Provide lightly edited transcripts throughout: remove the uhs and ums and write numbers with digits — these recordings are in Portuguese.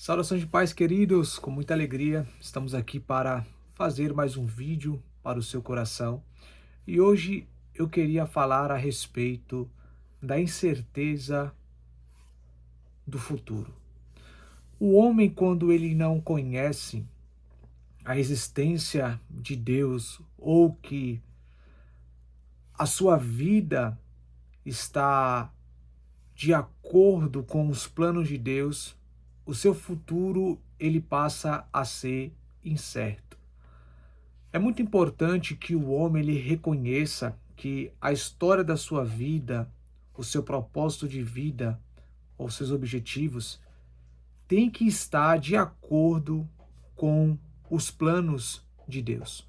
Saudações de paz, queridos! Com muita alegria, estamos aqui para fazer mais um vídeo para o seu coração. E hoje eu queria falar a respeito da incerteza do futuro. O homem, quando ele não conhece a existência de Deus ou que a sua vida está de acordo com os planos de Deus, o seu futuro ele passa a ser incerto. É muito importante que o homem ele reconheça que a história da sua vida, o seu propósito de vida, ou seus objetivos, tem que estar de acordo com os planos de Deus.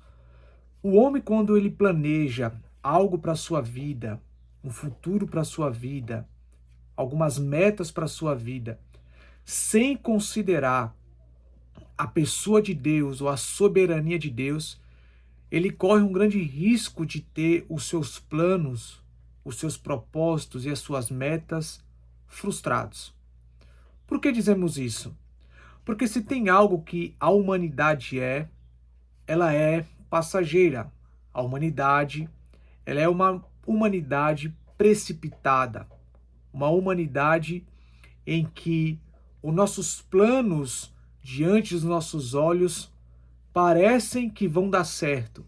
O homem, quando ele planeja algo para a sua vida, um futuro para a sua vida, algumas metas para a sua vida, sem considerar a pessoa de Deus ou a soberania de Deus, ele corre um grande risco de ter os seus planos, os seus propósitos e as suas metas frustrados. Por que dizemos isso? Porque se tem algo que a humanidade ela é passageira. A humanidade, ela é uma humanidade precipitada, uma humanidade em que os nossos planos diante dos nossos olhos parecem que vão dar certo,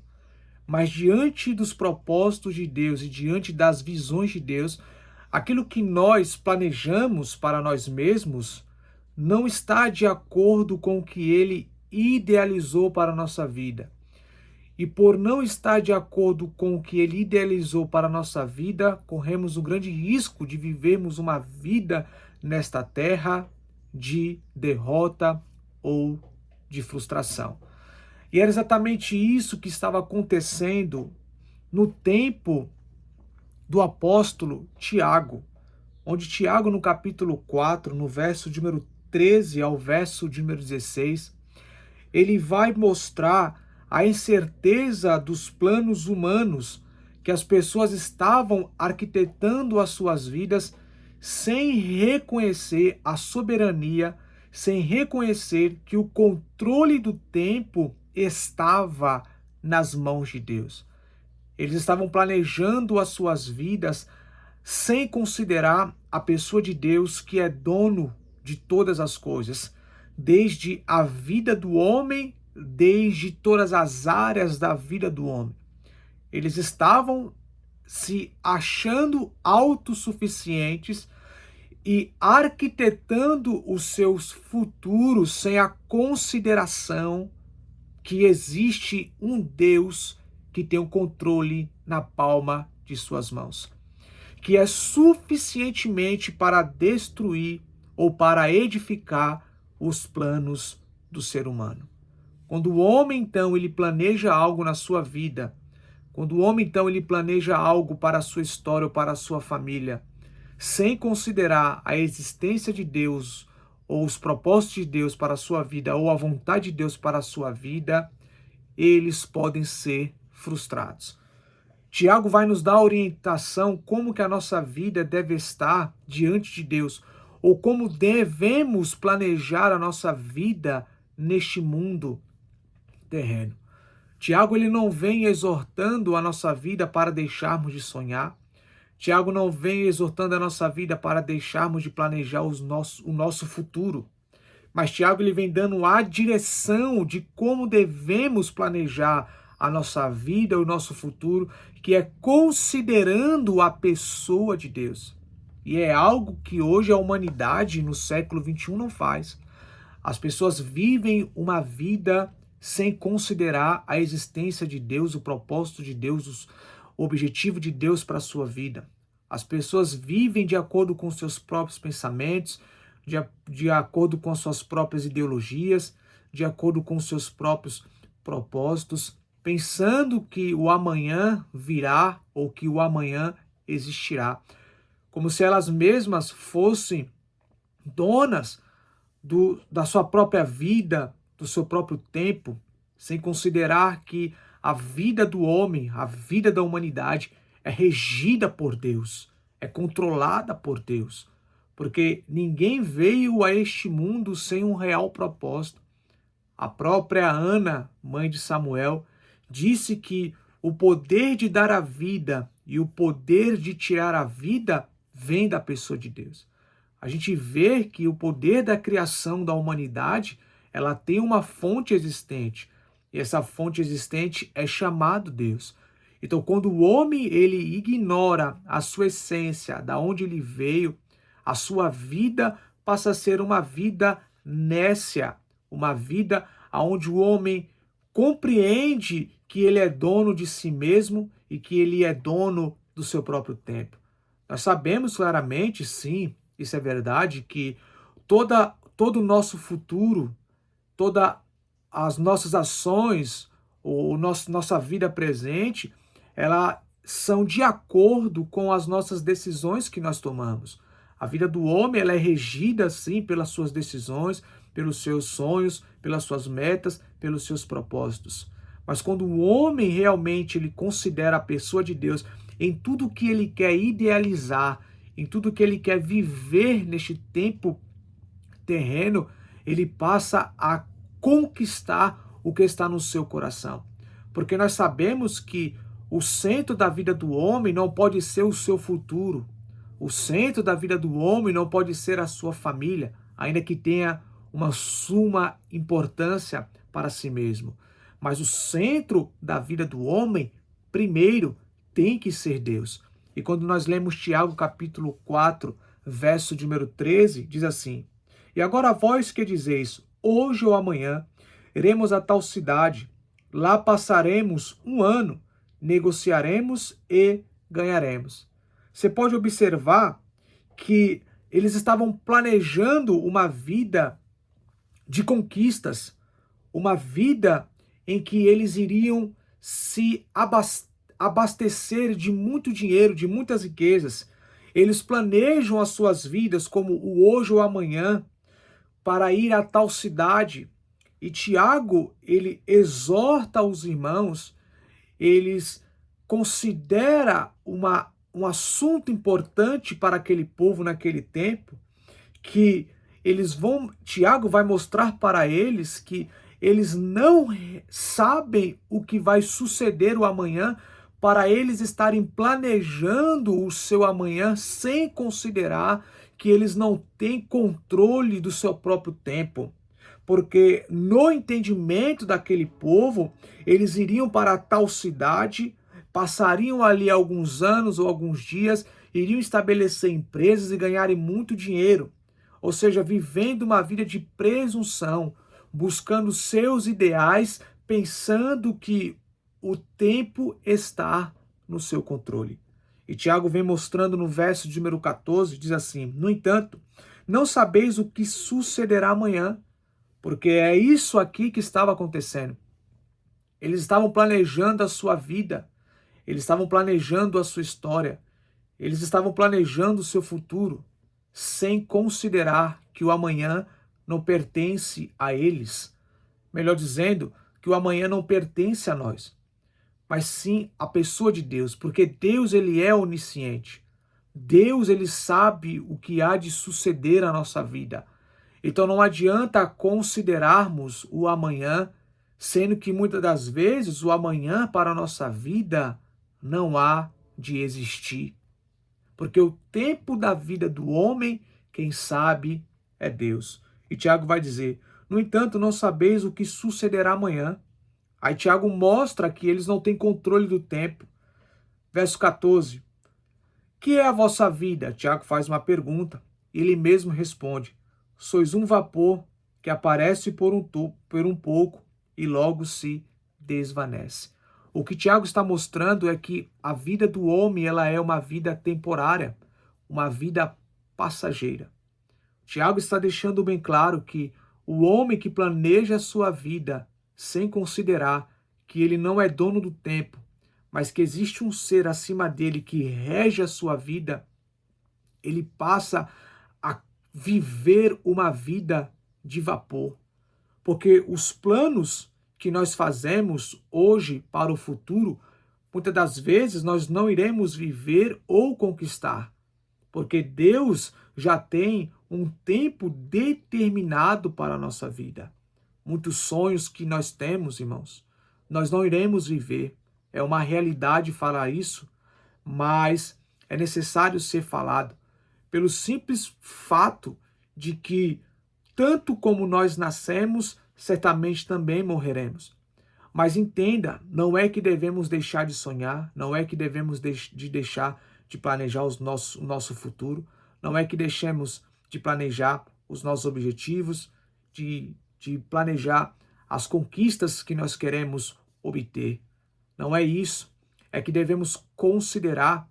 mas diante dos propósitos de Deus e diante das visões de Deus, aquilo que nós planejamos para nós mesmos não está de acordo com o que Ele idealizou para a nossa vida. E por não estar de acordo com o que Ele idealizou para a nossa vida, corremos o grande risco de vivermos uma vida nesta terra de derrota ou de frustração. E era exatamente isso que estava acontecendo no tempo do apóstolo Tiago, onde Tiago, no capítulo 4, no verso de número 13 ao verso de número 16, ele vai mostrar a incerteza dos planos humanos que as pessoas estavam arquitetando as suas vidas sem reconhecer a soberania, sem reconhecer que o controle do tempo estava nas mãos de Deus. Eles estavam planejando as suas vidas sem considerar a pessoa de Deus que é dono de todas as coisas, desde a vida do homem, desde todas as áreas da vida do homem. Eles estavam se achando autossuficientes e arquitetando os seus futuros sem a consideração que existe um Deus que tem o controle na palma de suas mãos, que é suficientemente para destruir ou para edificar os planos do ser humano. Quando o homem, então, ele planeja algo na sua vida, quando o homem, então, ele planeja algo para a sua história ou para a sua família, sem considerar a existência de Deus ou os propósitos de Deus para a sua vida ou a vontade de Deus para a sua vida, eles podem ser frustrados. Tiago vai nos dar orientação como que a nossa vida deve estar diante de Deus, ou como devemos planejar a nossa vida neste mundo terreno. Tiago ele não vem exortando a nossa vida para deixarmos de sonhar. Tiago não vem exortando a nossa vida para deixarmos de planejar o nosso futuro. Mas Tiago ele vem dando a direção de como devemos planejar a nossa vida, o nosso futuro, que é considerando a pessoa de Deus. E é algo que hoje a humanidade, no século XXI, não faz. As pessoas vivem uma vida sem considerar a existência de Deus, o propósito de Deus, o objetivo de Deus para a sua vida. As pessoas vivem de acordo com seus próprios pensamentos, de acordo com as suas próprias ideologias, de acordo com os seus próprios propósitos, pensando que o amanhã virá ou que o amanhã existirá, como se elas mesmas fossem donas da sua própria vida, do seu próprio tempo, sem considerar que a vida do homem, a vida da humanidade é regida por Deus, é controlada por Deus. porque ninguém veio a este mundo sem um real propósito. A própria Ana, mãe de Samuel, disse que o poder de dar a vida e o poder de tirar a vida vem da pessoa de Deus. A gente vê que o poder da criação da humanidade, ela tem uma fonte existente. E essa fonte existente é chamado Deus. Então, quando o homem ele ignora a sua essência, da onde ele veio, a sua vida passa a ser uma vida nécia, uma vida onde o homem compreende que ele é dono de si mesmo e que ele é dono do seu próprio tempo. Nós sabemos claramente, sim, isso é verdade, que todo o nosso futuro, todas as nossas ações, nossa vida presente, elas são de acordo com as nossas decisões que nós tomamos. A vida do homem ela é regida, sim, pelas suas decisões, pelos seus sonhos, pelas suas metas, pelos seus propósitos. Mas quando o homem realmente ele considera a pessoa de Deus em tudo que ele quer idealizar, em tudo que ele quer viver neste tempo terreno, ele passa a conquistar o que está no seu coração. Porque nós sabemos que o centro da vida do homem não pode ser o seu futuro. O centro da vida do homem não pode ser a sua família, ainda que tenha uma suma importância para si mesmo. Mas o centro da vida do homem, primeiro, tem que ser Deus. E quando nós lemos Tiago capítulo 4, verso de número 13, diz assim: E agora vós que dizeis, hoje ou amanhã, iremos a tal cidade, lá passaremos um ano, negociaremos e ganharemos. Você pode observar que eles estavam planejando uma vida de conquistas, uma vida em que eles iriam se abastecer de muito dinheiro, de muitas riquezas. Eles planejam as suas vidas como o hoje ou amanhã para ir a tal cidade. E Tiago, ele exorta os irmãos, eles considera um assunto importante para aquele povo naquele tempo, que Tiago vai mostrar para eles que eles não sabem o que vai suceder o amanhã, para eles estarem planejando o seu amanhã sem considerar que eles não têm controle do seu próprio tempo. Porque no entendimento daquele povo, eles iriam para tal cidade, passariam ali alguns anos ou alguns dias, iriam estabelecer empresas e ganharem muito dinheiro. Ou seja, vivendo uma vida de presunção, buscando seus ideais, pensando que o tempo está no seu controle. E Tiago vem mostrando no verso de número 14, diz assim: No entanto, não sabeis o que sucederá amanhã, porque é isso aqui que estava acontecendo. Eles estavam planejando a sua vida, eles estavam planejando a sua história, eles estavam planejando o seu futuro, sem considerar que o amanhã não pertence a eles. Melhor dizendo, que o amanhã não pertence a nós, mas sim à pessoa de Deus, porque Deus ele é onisciente. Deus ele sabe o que há de suceder à nossa vida. Então não adianta considerarmos o amanhã, sendo que muitas das vezes o amanhã para a nossa vida não há de existir. Porque o tempo da vida do homem, quem sabe, é Deus. E Tiago vai dizer: no entanto, não sabeis o que sucederá amanhã. Aí Tiago mostra que eles não têm controle do tempo. Verso 14. Que é a vossa vida? Tiago faz uma pergunta. Ele mesmo responde: sois um vapor que aparece por um pouco e logo se desvanece. O que Tiago está mostrando é que a vida do homem ela é uma vida temporária, uma vida passageira. Tiago está deixando bem claro que o homem que planeja a sua vida sem considerar que ele não é dono do tempo, mas que existe um ser acima dele que rege a sua vida, ele passa a viver uma vida de vapor. Porque os planos que nós fazemos hoje para o futuro, muitas das vezes nós não iremos viver ou conquistar. porque Deus já tem um tempo determinado para a nossa vida. Muitos sonhos que nós temos, irmãos, nós não iremos viver. É uma realidade falar isso, mas é necessário ser falado pelo simples fato de que, tanto como nós nascemos, certamente também morreremos. Mas entenda, não é que devemos deixar de sonhar, não é que devemos deixar de planejar o nosso futuro, não é que deixemos de planejar os nossos objetivos, de planejar as conquistas que nós queremos obter. Não é isso. É que devemos considerar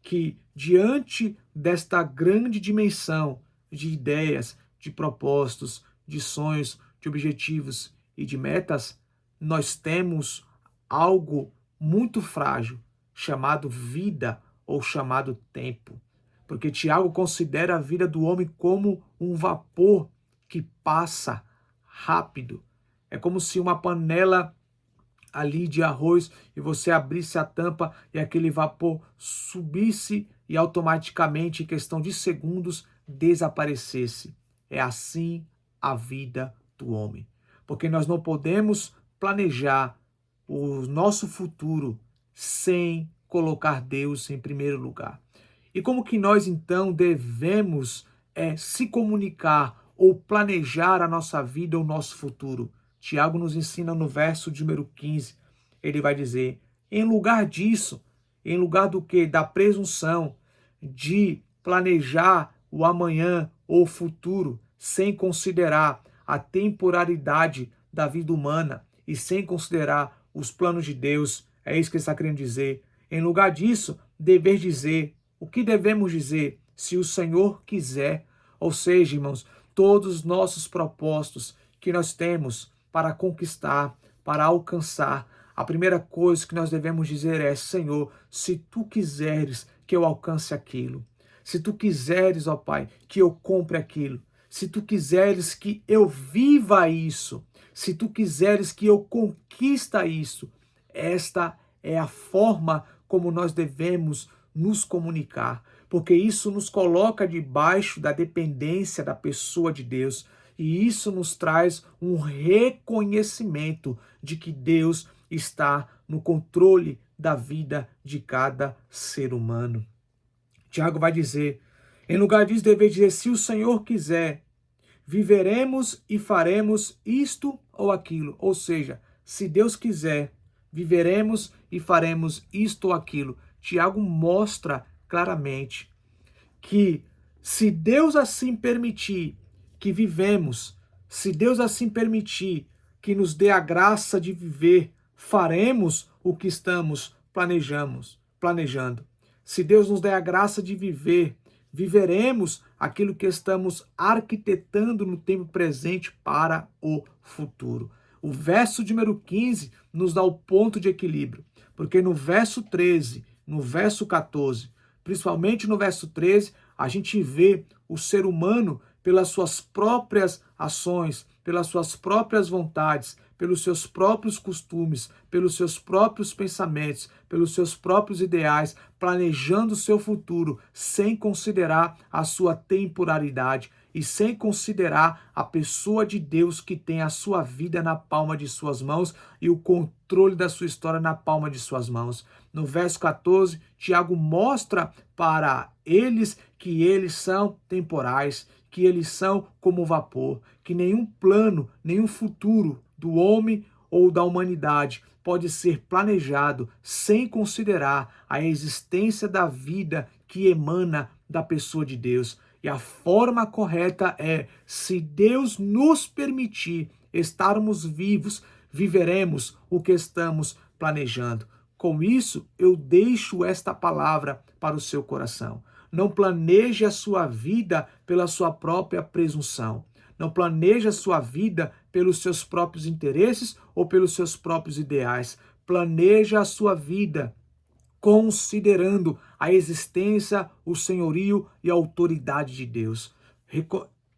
que, diante desta grande dimensão de ideias, de propósitos, de sonhos, de objetivos e de metas, nós temos algo muito frágil, chamado vida ou chamado tempo. Porque Tiago considera a vida do homem como um vapor que passa rápido. É como se uma panela ali de arroz e você abrisse a tampa e aquele vapor subisse e automaticamente, em questão de segundos, desaparecesse. É assim a vida do homem. Porque nós não podemos planejar o nosso futuro sem colocar Deus em primeiro lugar. E como que nós então devemos se comunicar ou planejar a nossa vida ou o nosso futuro? Tiago nos ensina no verso de número 15, ele vai dizer, em lugar disso, em lugar do que? Da presunção de planejar o amanhã ou o futuro, sem considerar a temporalidade da vida humana e sem considerar os planos de Deus, é isso que ele está querendo dizer. Em lugar disso, dever dizer, o que devemos dizer? Se o Senhor quiser, ou seja, irmãos, todos os nossos propósitos que nós temos para conquistar, para alcançar, a primeira coisa que nós devemos dizer é: Senhor, se tu quiseres que eu alcance aquilo, se tu quiseres, ó Pai, que eu compre aquilo, se tu quiseres que eu viva isso, se tu quiseres que eu conquista isso, esta é a forma como nós devemos nos comunicar, porque isso nos coloca debaixo da dependência da pessoa de Deus. E isso nos traz um reconhecimento de que Deus está no controle da vida de cada ser humano. Tiago vai dizer, em lugar disso, deve dizer, se o Senhor quiser, viveremos e faremos isto ou aquilo. Ou seja, se Deus quiser, viveremos e faremos isto ou aquilo. Tiago mostra claramente que, se Deus assim permitir que vivemos, se Deus assim permitir que nos dê a graça de viver, faremos o que estamos planejando. Se Deus nos der a graça de viver, viveremos aquilo que estamos arquitetando no tempo presente para o futuro. O verso de número 15 nos dá o ponto de equilíbrio, porque no verso 13, no verso 14, principalmente no verso 13, a gente vê o ser humano pelas suas próprias ações, pelas suas próprias vontades, pelos seus próprios costumes, pelos seus próprios pensamentos, pelos seus próprios ideais, planejando o seu futuro sem considerar a sua temporalidade e sem considerar a pessoa de Deus que tem a sua vida na palma de suas mãos e o controle da sua história na palma de suas mãos. No verso 14, Tiago mostra para eles que eles são temporais, que eles são como vapor, que nenhum plano, nenhum futuro do homem ou da humanidade pode ser planejado sem considerar a existência da vida que emana da pessoa de Deus. E a forma correta é, se Deus nos permitir estarmos vivos, viveremos o que estamos planejando. Com isso, eu deixo esta palavra para o seu coração. Não planeje a sua vida pela sua própria presunção. Não planeje a sua vida pelos seus próprios interesses ou pelos seus próprios ideais. Planeja a sua vida considerando a existência, o senhorio e a autoridade de Deus.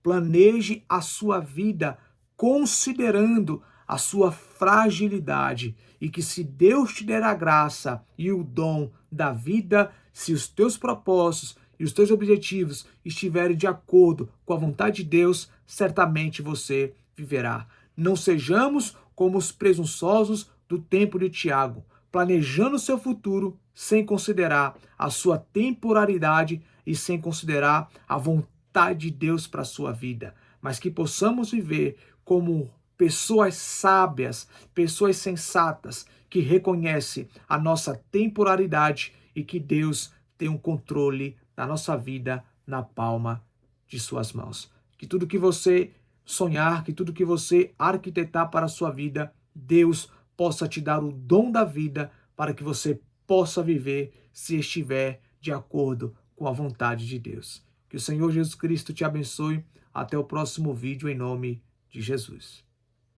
Planeje a sua vida considerando a sua fragilidade e que, se Deus te der a graça e o dom da vida, se os teus propósitos e os teus objetivos estiverem de acordo com a vontade de Deus, certamente você viverá. Não sejamos como os presunçosos do tempo de Tiago, planejando seu futuro sem considerar a sua temporalidade e sem considerar a vontade de Deus para a sua vida, mas que possamos viver como pessoas sábias, pessoas sensatas, que reconhecem a nossa temporalidade e que Deus tem um controle da nossa vida na palma de suas mãos. Que tudo que você sonhar, que tudo que você arquitetar para a sua vida, Deus possa te dar o dom da vida para que você possa viver se estiver de acordo com a vontade de Deus. Que o Senhor Jesus Cristo te abençoe. Até o próximo vídeo em nome de Jesus.